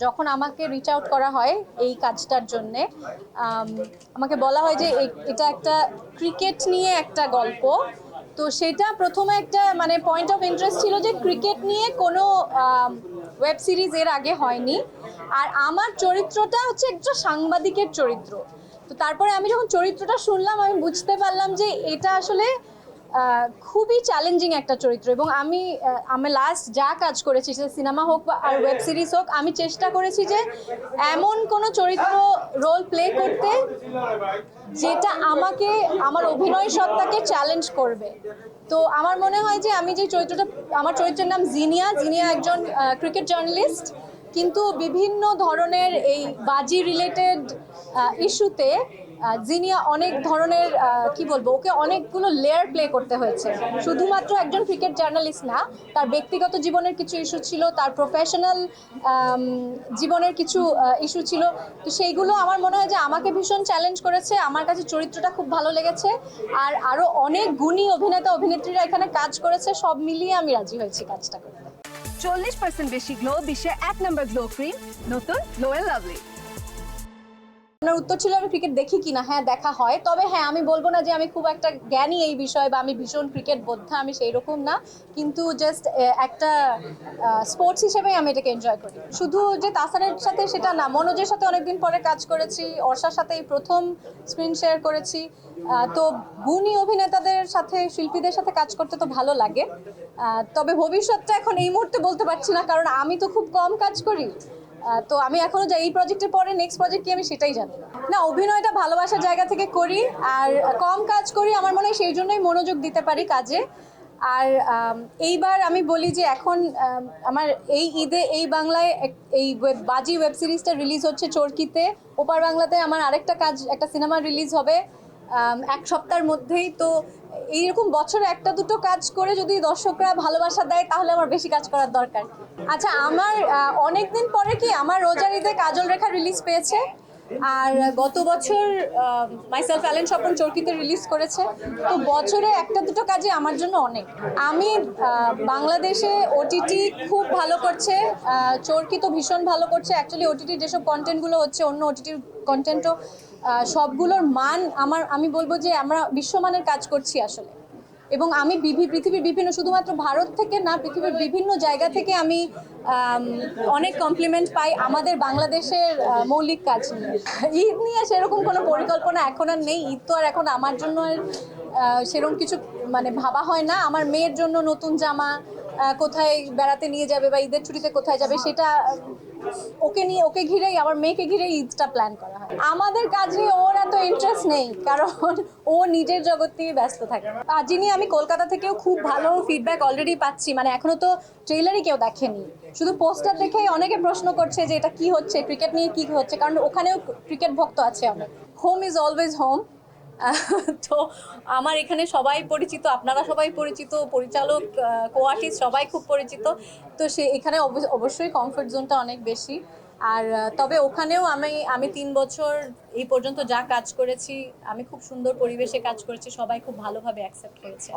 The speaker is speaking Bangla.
যখন আমাকে রিচ আউট করা হয় এই কাজটার জন্যে, আমাকে বলা হয় যে এটা একটা ক্রিকেট নিয়ে একটা গল্প। তো সেটা প্রথমে একটা মানে পয়েন্ট অফ ইন্টারেস্ট ছিল যে ক্রিকেট নিয়ে কোনো ওয়েব সিরিজ এর আগে হয়নি। আর আমার চরিত্রটা হচ্ছে একটা সাংবাদিকের চরিত্র। তো তারপরে আমি যখন চরিত্রটা শুনলাম আমি বুঝতে পারলাম যে এটা আসলে খুবই চ্যালেঞ্জিং একটা চরিত্র। এবং আমি লাস্ট যা কাজ করেছি, সেটা সিনেমা হোক বা আর ওয়েব সিরিজ হোক, আমি চেষ্টা করেছি যে এমন কোনো চরিত্র রোল প্লে করতে যেটা আমাকে আমার অভিনয় সত্তাকে চ্যালেঞ্জ করবে। তো আমার মনে হয় যে আমি যে চরিত্রটা, আমার চরিত্রের নাম জিনিয়া। জিনিয়া একজন ক্রিকেট জার্নালিস্ট, কিন্তু বিভিন্ন ধরনের এই বাজি রিলেটেড ইস্যুতে জিনিয়া অনেক ধরনের কি বলবো, ওকে অনেকগুলো লেয়ার প্লে করতে হয়েছে। শুধুমাত্র একজন ক্রিকেট জার্নালিস্ট না, তার ব্যক্তিগত জীবনের কিছু ইস্যু ছিল, তার প্রফেশনাল জীবনের কিছু ইস্যু ছিল। তো সেইগুলো আমার মনে হয় যে আমাকে ভীষণ চ্যালেঞ্জ করেছে। আমার কাছে চরিত্রটা খুব ভালো লেগেছে। আর আরও অনেক গুণী অভিনেতা অভিনেত্রীরা এখানে কাজ করেছে, সব মিলিয়ে আমি রাজি হয়েছি কাজটা করতে। 40% বেশি গ্লো, বিশ্বের 1 নম্বর গ্লো ক্রিম, নতুন গ্লো এন্ড লাভলি। আপনার উত্তর ছিল আমি ক্রিকেট দেখি কিনা। হ্যাঁ, দেখা হয়। তবে হ্যাঁ, আমি বলবো না যে আমি খুব একটা জ্ঞানী এই বিষয়ে বা আমি ভীষণ ক্রিকেট বোদ্ধা, আমি সেই রকম না। কিন্তু জাস্ট একটা স্পোর্টস হিসেবেই আমি এটাকে এনজয় করি। শুধু যে তাসানের সাথে সেটা না, মনোজের সাথে অনেকদিন পরে কাজ করেছি, অর্ষার সাথে এই প্রথম স্ক্রিন শেয়ার করেছি। তো গুণী অভিনেতাদের সাথে, শিল্পীদের সাথে কাজ করতে তো ভালো লাগে। তবে ভবিষ্যৎটা এখন এই মুহূর্তে বলতে পারছি না, কারণ আমি তো খুব কম কাজ করি। তো আমি এখনো যাই, এই প্রজেক্টের পরে নেক্সট প্রজেক্ট কি আমি সেটাই জানি না। না, অভিনয়টা ভালোবাসার জায়গা থেকে করি, আর কম কাজ করি আমার মনে হয় সেই জন্যই মনোযোগ দিতে পারি কাজে। আর এইবার আমি বলি যে এখন আমার এই ঈদে এই বাংলায় এই বাজি ওয়েব সিরিজটা রিলিজ হচ্ছে চরকিতে। ওপার বাংলাতে আমার আরেকটা কাজ, একটা সিনেমা রিলিজ হবে এক সপ্তাহের মধ্যেই। তো এইরকম বছরে একটা দুটো কাজ করে যদি দর্শকরা ভালোবাসা দেয়, তাহলে আমার বেশি কাজ করার দরকার। আচ্ছা, আমার অনেকদিন পরে কি আমার রোজার ঈদে কাজল রেখা রিলিজ পেয়েছে। আর গত বছর মাইসেলফ অ্যালেন স্বপন চরকিতে রিলিজ করেছে। তো বছরে একটা দুটো কাজই আমার জন্য অনেক। আমি বাংলাদেশে ওটিটি খুব ভালো করছে, চরকি তো ভীষণ ভালো করছে। অ্যাকচুয়ালি ওটিটির যেসব কন্টেন্টগুলো হচ্ছে, অন্য ওটিটির কন্টেন্টও সবগুলোর মান আমি বলবো যে আমরা বিশ্বমানের কাজ করছি আসলে। এবং আমি পৃথিবীর বিভিন্ন, শুধুমাত্র ভারত থেকে না, পৃথিবীর বিভিন্ন জায়গা থেকে আমি অনেক কমপ্লিমেন্ট পাই আমাদের বাংলাদেশের মৌলিক কাজ নিয়ে। ঈদ নিয়ে সেরকম কোনো পরিকল্পনা এখন আর নেই। ঈদ তো আর এখন আমার জন্য সেরকম কিছু মানে ভাবা হয় না। আমার মেয়ের জন্য নতুন জামা, কোথায় বেড়াতে নিয়ে যাবে বা ঈদের ছুটিতে কোথায় যাবে, সেটা ওকে ঘিরেই, আমার মেয়েকে ঘিরেই ঈদটা প্ল্যান করা হয়। আমাদের কাজে ওর এত ইন্টারেস্ট নেই, কারণ ও নিজের জগৎ নিয়ে ব্যস্ত থাকে। যিনি, আমি কলকাতা থেকেও খুব ভালো ফিডব্যাক অলরেডি পাচ্ছি। মানে এখনো তো ট্রেলারই কেউ দেখেনি, শুধু পোস্টার দেখেই অনেকে প্রশ্ন করছে যে এটা কি হচ্ছে, ক্রিকেট নিয়ে কি হচ্ছে, কারণ ওখানেও ক্রিকেট ভক্ত আছে অনেক। Home is always home. তো আমার এখানে সবাই পরিচিত, আপনারা সবাই পরিচিত, পরিচালক, কো আর্টিস্ট সবাই খুব পরিচিত। তো এখানে অবশ্যই কমফর্ট জোনটা অনেক বেশি। আর তবে ওখানেও আমি 3 বছর এই পর্যন্ত যা কাজ করেছি, আমি খুব সুন্দর পরিবেশে কাজ করেছি, সবাই খুব ভালোভাবে অ্যাকসেপ্ট করেছে।